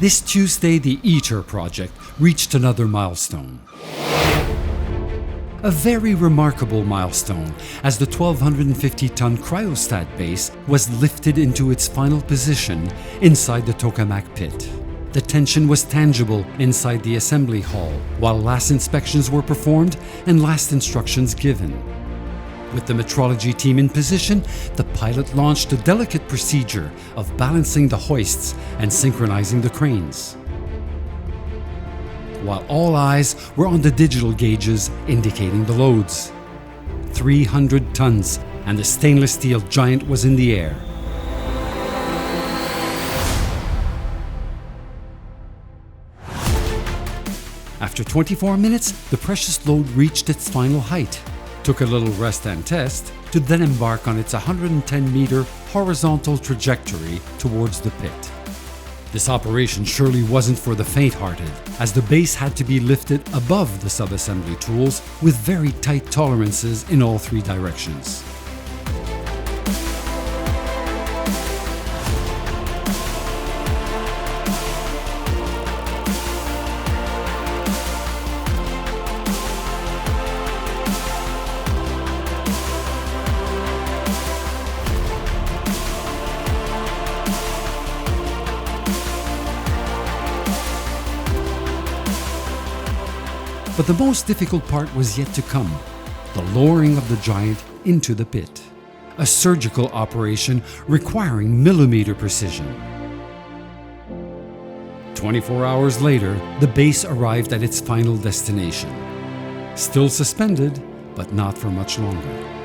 This Tuesday, the ITER project reached another milestone. A very remarkable milestone, as the 1,250-ton cryostat base was lifted into its final position inside the tokamak pit. The tension was tangible inside the assembly hall, while last inspections were performed and last instructions given. With the metrology team in position, the pilot launched a delicate procedure of balancing the hoists and synchronizing the cranes, while all eyes were on the digital gauges indicating the loads. 300 tons, and the stainless steel giant was in the air. After 24 minutes, the precious load reached its final height, took a little rest and test, to then embark on its 110-meter horizontal trajectory towards the pit. This operation surely wasn't for the faint-hearted, as the base had to be lifted above the sub-assembly tools with very tight tolerances in all three directions. But the most difficult part was yet to come, the lowering of the giant into the pit, a surgical operation requiring millimeter precision. 24 hours later, the base arrived at its final destination, still suspended, but not for much longer.